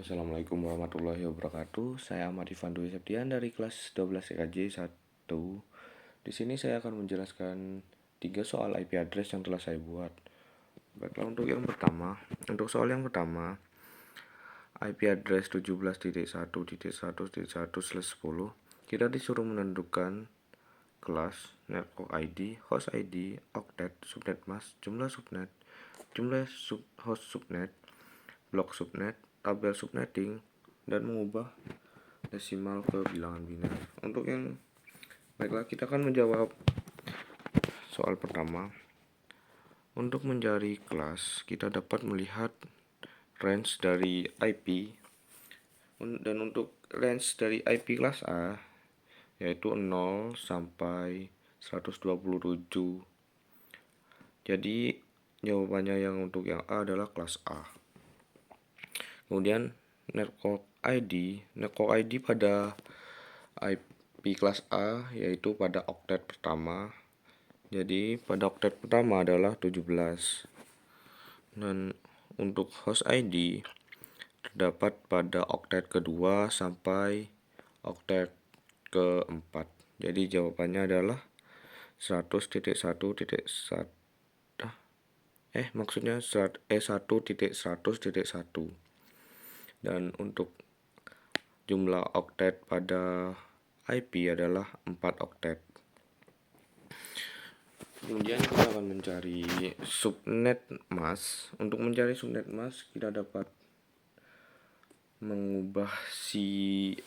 Assalamualaikum warahmatullahi wabarakatuh. Saya Ahmad Ivan Dwi Septian dari kelas 12 EKJ 1. Di sini saya akan menjelaskan 3 soal IP address yang telah saya buat. Baiklah, untuk soal yang pertama, IP address 17.1.1.1/10, kita disuruh menentukan kelas, network ID, host ID, octet, subnet mask, jumlah subnet, jumlah host subnet, blok subnet, tabel subnetting, dan mengubah desimal ke bilangan biner. Baiklah, kita akan menjawab soal pertama. Untuk mencari kelas, kita dapat melihat range dari IP, dan untuk range dari IP kelas A yaitu 0 sampai 127. Jadi jawabannya untuk yang A adalah kelas A. Kemudian network ID pada IP kelas A yaitu pada oktet pertama. Jadi pada oktet pertama adalah 17. Dan untuk host ID terdapat pada oktet kedua sampai oktet keempat. Jadi jawabannya adalah 100.1.1.1. Dan untuk jumlah oktet pada IP adalah 4 oktet. Kemudian kita akan mencari subnet mask. Untuk mencari subnet mask, kita dapat mengubah si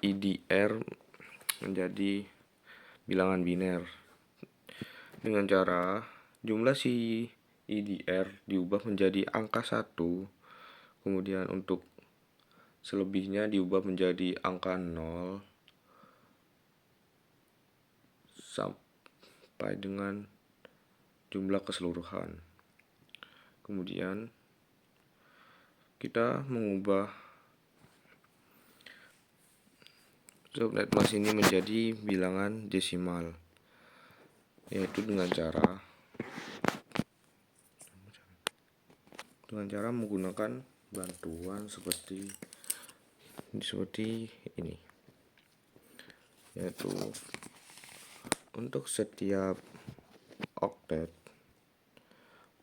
IDR menjadi bilangan biner dengan cara jumlah si IDR diubah menjadi angka 1, kemudian untuk selebihnya diubah menjadi angka 0 sampai dengan jumlah keseluruhan. Kemudian kita mengubah subnet mask ini menjadi bilangan desimal, yaitu dengan cara menggunakan bantuan seperti ini, yaitu untuk setiap oktet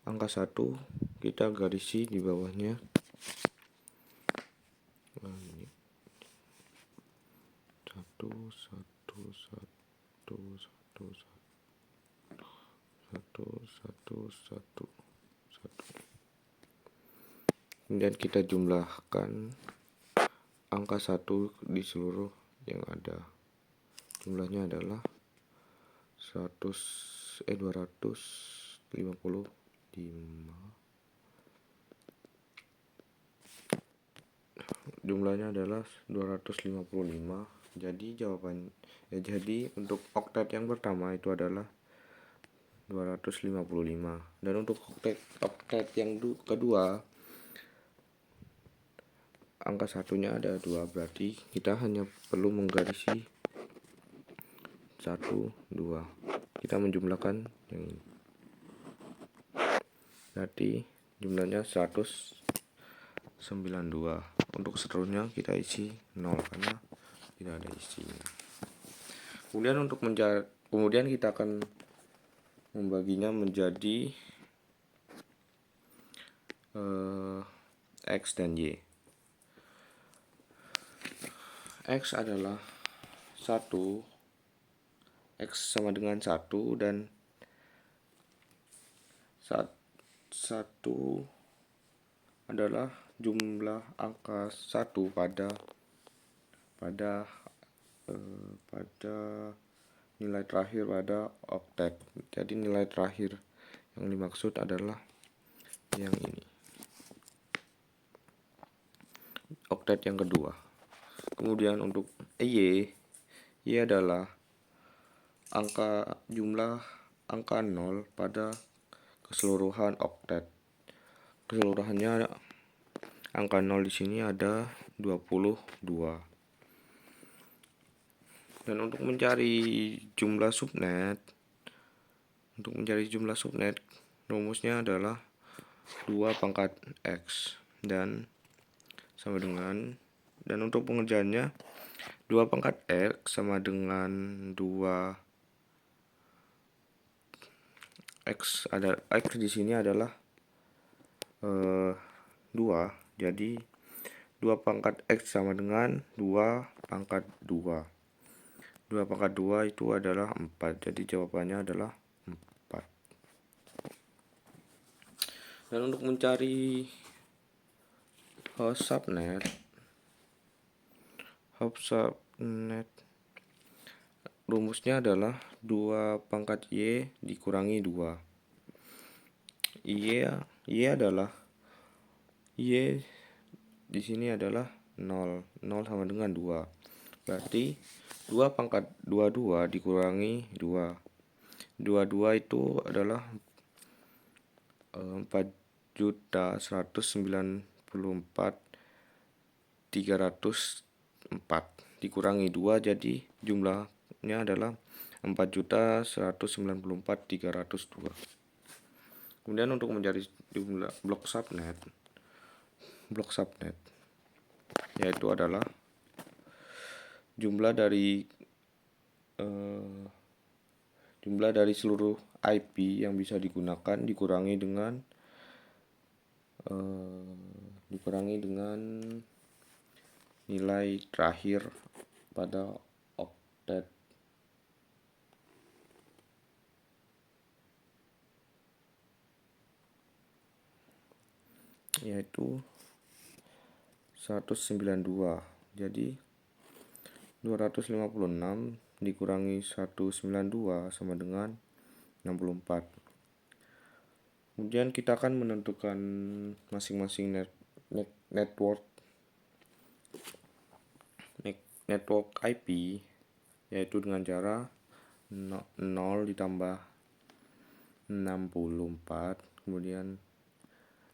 angka 1 kita garisi di bawahnya satu. Kemudian kita jumlahkan angka 1 di seluruh yang ada. Jumlahnya adalah 255. Jumlahnya adalah 255. Jadi untuk oktet yang pertama itu adalah 255. Dan untuk oktet yang kedua, angka satunya ada 2, berarti kita hanya perlu menggarisi 1, 2. Kita menjumlahkan yang ini. Berarti jumlahnya 192. Untuk seterusnya kita isi 0 karena tidak ada isinya. Kemudian kita akan membaginya menjadi X dan Y. X adalah 1, X sama dengan 1, dan 1 adalah jumlah angka 1 pada nilai terakhir pada oktet. Jadi nilai terakhir yang dimaksud adalah yang ini, oktet yang kedua. Kemudian untuk Y adalah jumlah angka 0 pada keseluruhan oktet. Keseluruhannya angka 0 di sini ada 22. Dan untuk mencari jumlah subnet, rumusnya adalah 2 pangkat X dan 1 sama dengan, dan untuk pengerjaannya 2 pangkat X sama dengan 2 X di sini adalah 2, jadi 2 pangkat X sama dengan 2 pangkat 2. 2 pangkat 2 itu adalah 4, jadi jawabannya adalah 4. Dan untuk mencari host subnet rumusnya adalah 2 pangkat Y dikurangi 2. Y adalah Y di sini adalah 0. 0 sama dengan 2. Berarti 2 pangkat 22 dikurangi 2. 22 itu adalah 4.194.304 dikurangi 2, jadi jumlahnya adalah 4.194.302. Kemudian untuk mencari jumlah blok subnet yaitu adalah jumlah dari seluruh IP yang bisa digunakan dikurangi dengan nilai terakhir pada oktet, yaitu 192. Jadi 256 dikurangi 192 sama dengan 64. Kemudian kita akan menentukan masing-masing network IP, yaitu dengan cara 0 ditambah 64, kemudian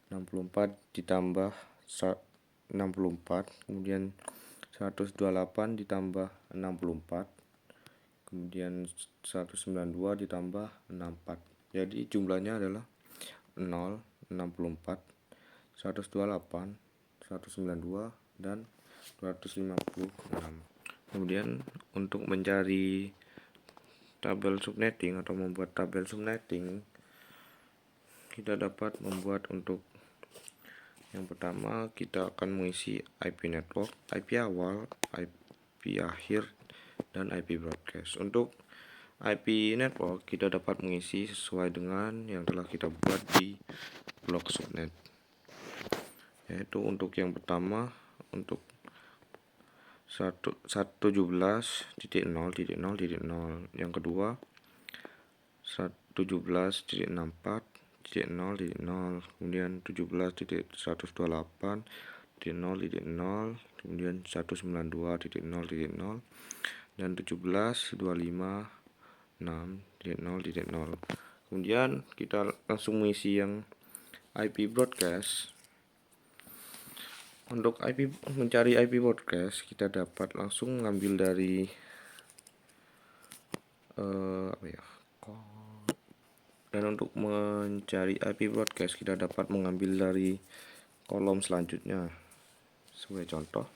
64 ditambah 64, kemudian 128 ditambah 64, kemudian 192 ditambah 64. Jadi jumlahnya adalah 0, 64, 128, 192, dan 256. Kemudian untuk mencari tabel subnetting atau membuat tabel subnetting, kita dapat membuat untuk yang pertama kita akan mengisi IP network, IP awal, IP akhir, dan IP broadcast. Untuk IP network kita dapat mengisi sesuai dengan yang telah kita buat di blok subnet, yaitu untuk yang pertama untuk 117.0.0.0, yang kedua 17.64.0.0, kemudian 17.128.0.0, kemudian 192.0.0, dan 17.256.0.0. Kemudian kita langsung mengisi yang IP broadcast. Untuk mencari IP broadcast, kita dapat langsung mengambil dari dan untuk mencari IP broadcast kita dapat mengambil dari kolom selanjutnya. Sebagai contoh,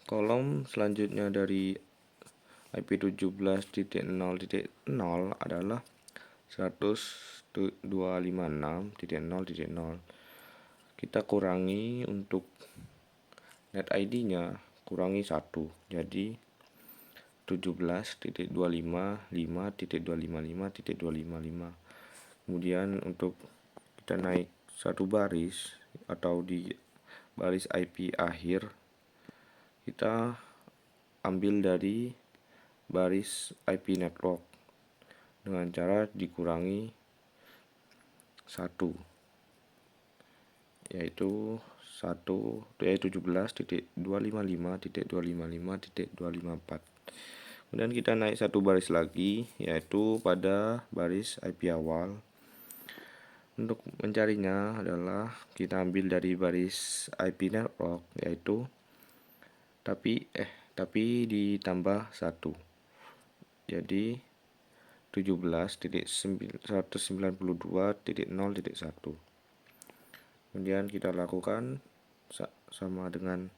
kolom selanjutnya dari IP 17.0.0 adalah 102.56.0.0. Kita kurangi untuk net ID-nya, kurangi 1, jadi 17.255.255.255. Kemudian untuk kita naik satu baris atau di baris IP akhir, kita ambil dari baris IP network dengan cara dikurangi 1, yaitu 17.255.255.254. Kemudian kita naik satu baris lagi, yaitu pada baris IP awal. Untuk mencarinya adalah kita ambil dari baris IP network, yaitu tapi ditambah 1, jadi 17.192.0.1. Kemudian kita lakukan sama dengan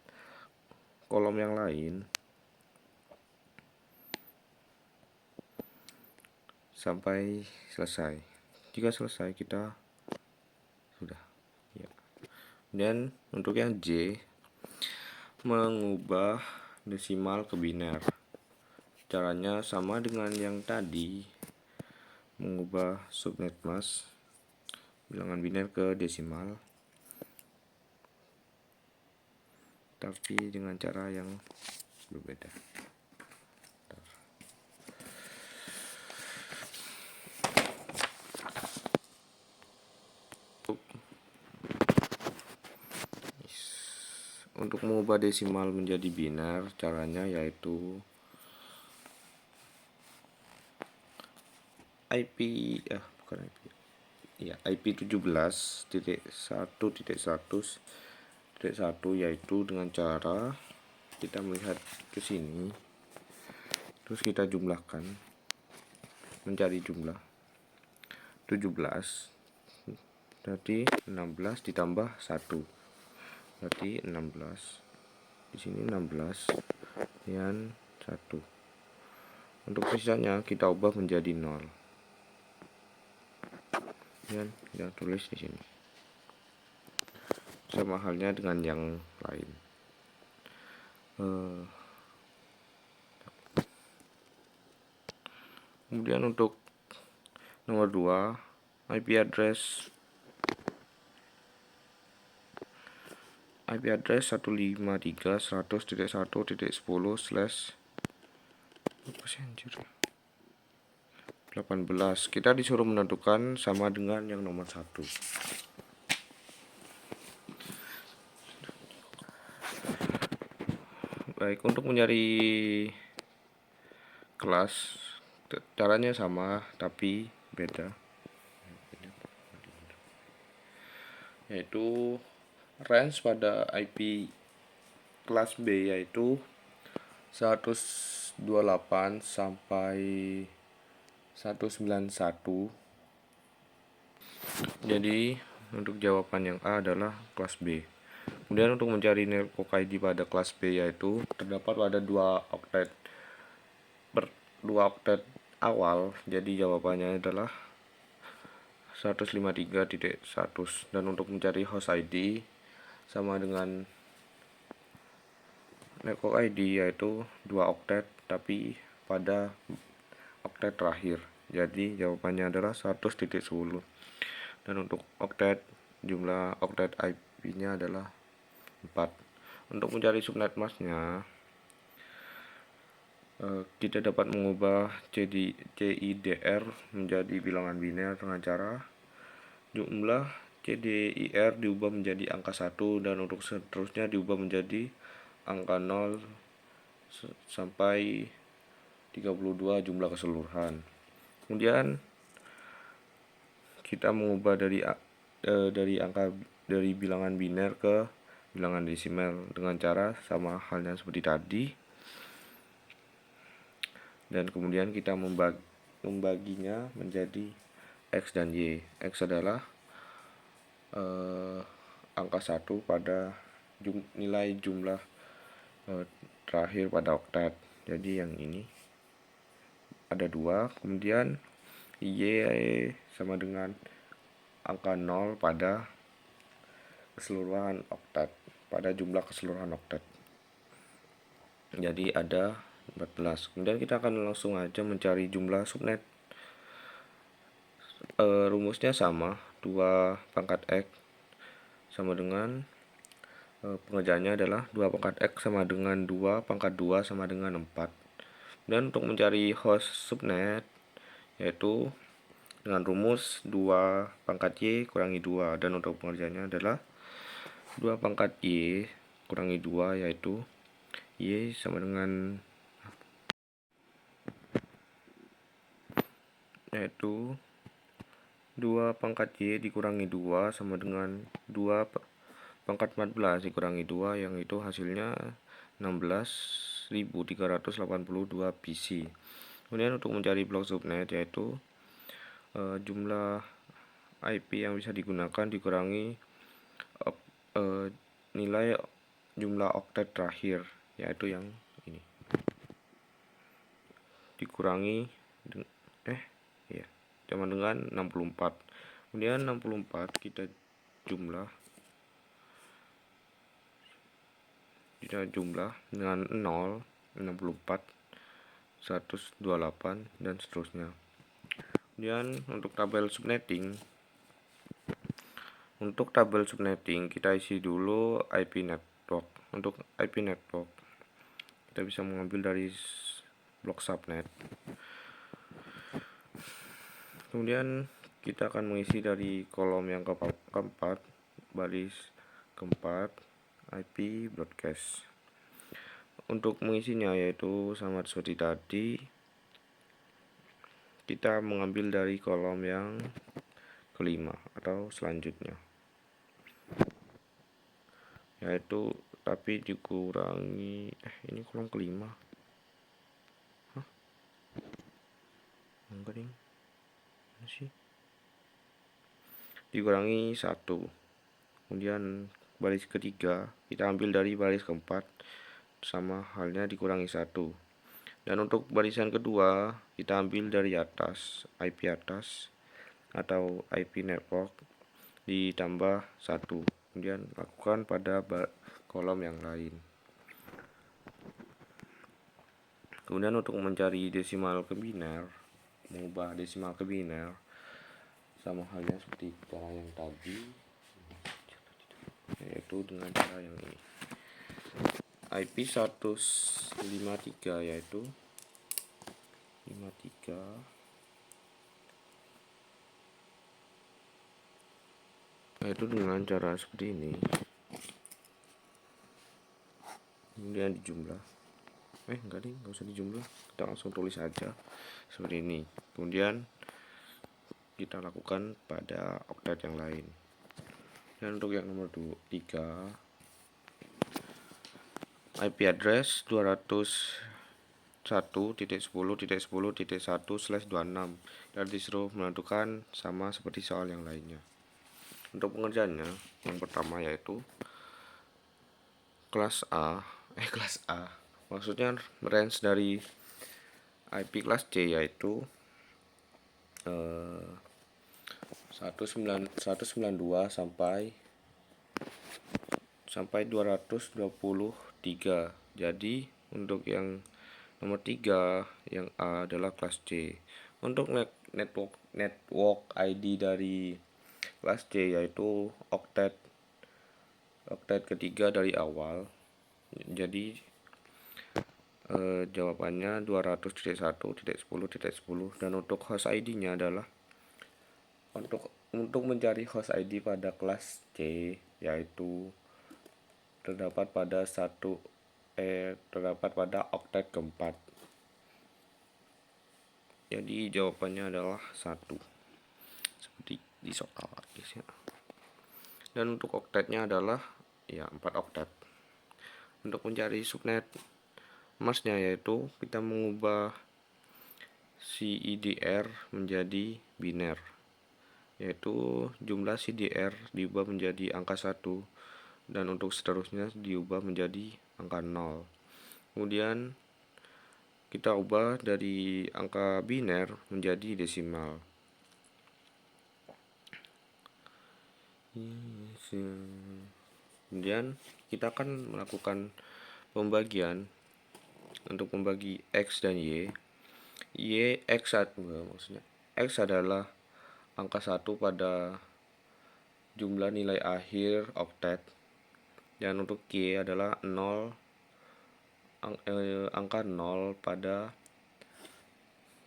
kolom yang lain sampai selesai. Jika selesai kita sudah ya. Dan untuk yang J, mengubah desimal ke biner. Caranya sama dengan yang tadi, mengubah subnet mask bilangan biner ke desimal, tapi dengan cara yang berbeda. Untuk mengubah desimal menjadi biner, caranya yaitu IP 17.1.1.1 yaitu dengan cara kita melihat ke sini, terus kita jumlahkan, mencari jumlah 17, berarti 16 ditambah 1, berarti 16. Di sini 16 dan 1. Untuk sisanya kita ubah menjadi 0. Dan kita tulis di sini. Sama halnya dengan yang lain. Kemudian untuk nomor 2, IP address 155.101.10/18. Kita disuruh menentukan sama dengan yang nomor 1. Baik, untuk mencari kelas caranya sama tapi beda, yaitu range pada IP kelas B yaitu 128 sampai 191. Jadi untuk jawaban yang A adalah kelas B. Kemudian untuk mencari network ID pada kelas B yaitu terdapat pada 2 oktet awal. Jadi jawabannya adalah 153.100. Dan untuk mencari host ID sama dengan network ID yaitu 2 oktet tapi pada oktet terakhir. Jadi jawabannya adalah 100.10. Dan untuk oktet, jumlah oktet IP-nya adalah 4. Untuk mencari subnet masknya, kita dapat mengubah CIDR menjadi bilangan biner dengan cara jumlah CDIR diubah menjadi angka 1 dan untuk seterusnya diubah menjadi angka 0 sampai 32 jumlah keseluruhan. Kemudian kita mengubah dari bilangan biner ke bilangan desimal dengan cara sama halnya seperti tadi. Dan kemudian kita membaginya menjadi X dan Y. X adalah angka 1 pada nilai jumlah terakhir pada oktet. Jadi yang ini ada 2. Kemudian Y sama dengan angka 0 pada keseluruhan oktet, pada jumlah keseluruhan oktet. Jadi ada 14. Kemudian kita akan langsung aja mencari jumlah subnet. Rumusnya sama, 2 pangkat X sama dengan pengerjaannya adalah 2 pangkat X sama dengan 2 pangkat 2 sama dengan 4. Dan untuk mencari host subnet yaitu dengan rumus 2 pangkat Y kurangi 2. Dan untuk pengerjaannya adalah 2 pangkat Y kurangi 2 yaitu Y sama dengan 2 pangkat Y dikurangi 2 sama dengan 2 pangkat 14 dikurangi 2 yang itu hasilnya 16.382 PC. Kemudian untuk mencari blok subnet yaitu jumlah IP yang bisa digunakan dikurangi nilai jumlah oktet terakhir, yaitu yang ini, dikurangi sama dengan 64. Kemudian 64 kita jumlah dengan 0, 64, 128 dan seterusnya. Kemudian untuk tabel subnetting kita isi dulu IP network. Untuk IP network kita bisa mengambil dari blok subnet. Kemudian kita akan mengisi dari kolom yang keempat, baris keempat, IP broadcast. Untuk mengisinya yaitu sama seperti tadi, kita mengambil dari kolom yang kelima atau selanjutnya, yaitu tapi dikurangi ini kolom kelima. Enggak nih. Mana sih? Dikurangi 1. Kemudian baris ketiga kita ambil dari baris keempat, sama halnya dikurangi 1. Dan untuk barisan kedua kita ambil dari atas, IP atas atau IP network ditambah 1. Kemudian lakukan pada kolom yang lain. Kemudian untuk mencari desimal ke biner, mengubah desimal ke biner, sama halnya seperti cara yang tadi, yaitu dengan cara yang ini. IP 153 yaitu 53 dengan cara seperti ini. Kemudian dijumlah. Enggak usah dijumlah, kita langsung tulis aja seperti ini. Kemudian kita lakukan pada oktet yang lain. Dan untuk yang nomor 3, IP address 201.10.10.1/26 dan disuruh menentukan sama seperti soal yang lainnya. Untuk pengerjaannya, yang pertama yaitu kelas A, maksudnya range dari IP kelas C yaitu 192 sampai 223. Jadi untuk yang nomor 3 yang A adalah kelas C. Untuk network ID dari kelas C yaitu oktet ketiga dari awal. Jadi jawabannya 200.1.10.10. Dan untuk host ID-nya adalah untuk mencari host ID pada kelas C yaitu terdapat pada oktet keempat. Jadi jawabannya adalah 1, seperti di soal guys ya. Dan untuk oktetnya adalah 4 oktet. Untuk mencari subnet masknya yaitu kita mengubah CIDR menjadi biner, yaitu jumlah CDR diubah menjadi angka 1 dan untuk seterusnya diubah menjadi angka 0. Kemudian kita ubah dari angka biner menjadi desimal. Kemudian kita akan melakukan pembagian untuk membagi X dan Y. X adalah angka 1 pada jumlah nilai akhir oktet, dan untuk Y adalah angka 0 pada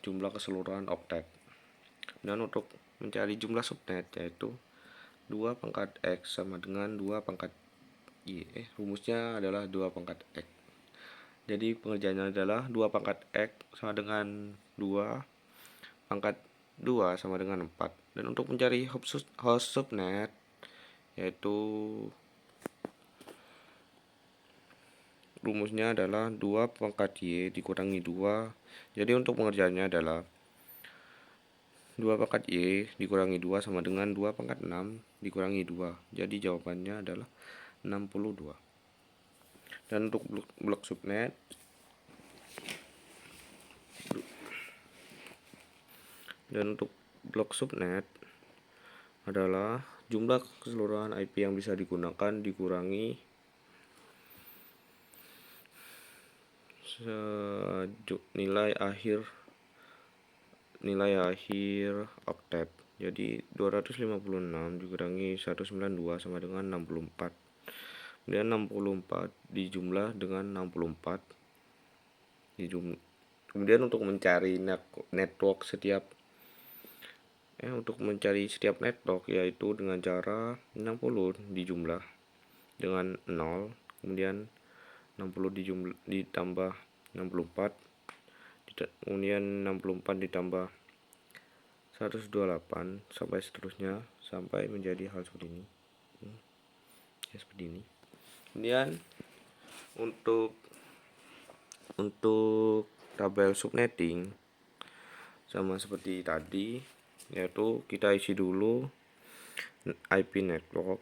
jumlah keseluruhan oktet. Dan untuk mencari jumlah subnet yaitu 2 pangkat X sama dengan 2 pangkat Y. Rumusnya adalah 2 pangkat X. Jadi pengerjaannya adalah 2 pangkat X sama dengan 2 pangkat 2 sama dengan 4. Dan untuk mencari host subnet yaitu rumusnya adalah 2 pangkat Y dikurangi 2. Jadi untuk pengerjaannya adalah 2 pangkat Y dikurangi 2 sama dengan 2 pangkat 6 dikurangi 2. Jadi jawabannya adalah 62. Dan untuk blok subnet adalah jumlah keseluruhan IP yang bisa digunakan dikurangi nilai akhir oktet. Jadi 256 dikurangi 192 sama dengan 64. Kemudian 64 dijumlah dengan 64. Kemudian untuk mencari network setiap network yaitu dengan cara 60 dijumlah dengan 0, kemudian 60 ditambah 64, kemudian 64 ditambah 128 sampai seterusnya sampai menjadi hal seperti ini. Seperti ini. Kemudian untuk tabel subnetting sama seperti tadi, yaitu kita isi dulu IP network.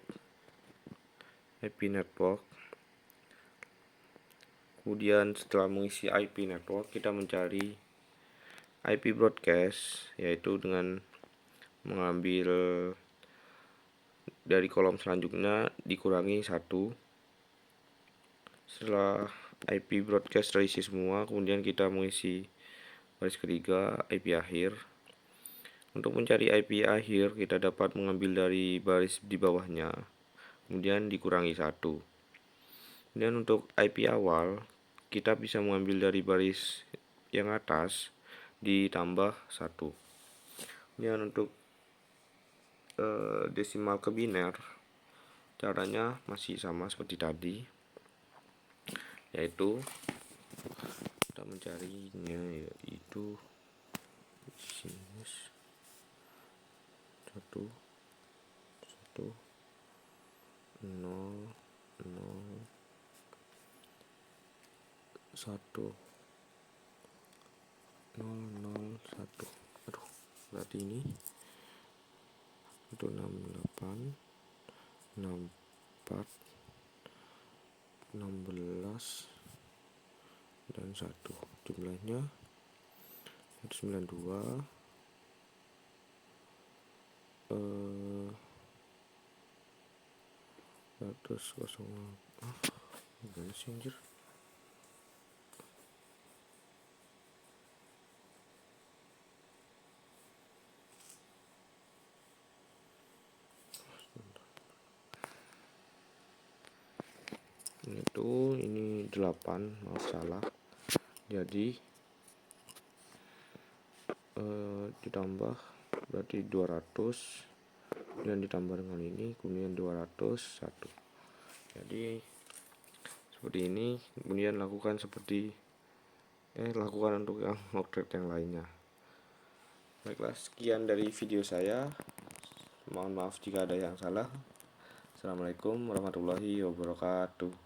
Kemudian setelah mengisi IP network, kita mencari IP broadcast, yaitu dengan mengambil dari kolom selanjutnya dikurangi 1. Setelah IP broadcast terisi semua, kemudian kita mengisi baris ketiga IP akhir. Untuk mencari IP akhir, kita dapat mengambil dari baris di bawahnya, kemudian dikurangi 1. Kemudian untuk IP awal, kita bisa mengambil dari baris yang atas ditambah 1. Kemudian untuk desimal ke biner, caranya masih sama seperti tadi, yaitu kita mencarinya yaitu sinus 1 1 0 0 1 0 0 1. Berarti ini itu 68 64 16 dan 1. Jumlahnya 192 100 gimana sih anjir. Ini 8, maaf salah. Jadi ditambah berarti 200 dan ditambah dengan ini kemudian 201. Jadi seperti ini. Kemudian lakukan untuk yang oktet yang lainnya. Baiklah, sekian dari video saya. Mohon maaf jika ada yang salah. Assalamualaikum warahmatullahi wabarakatuh.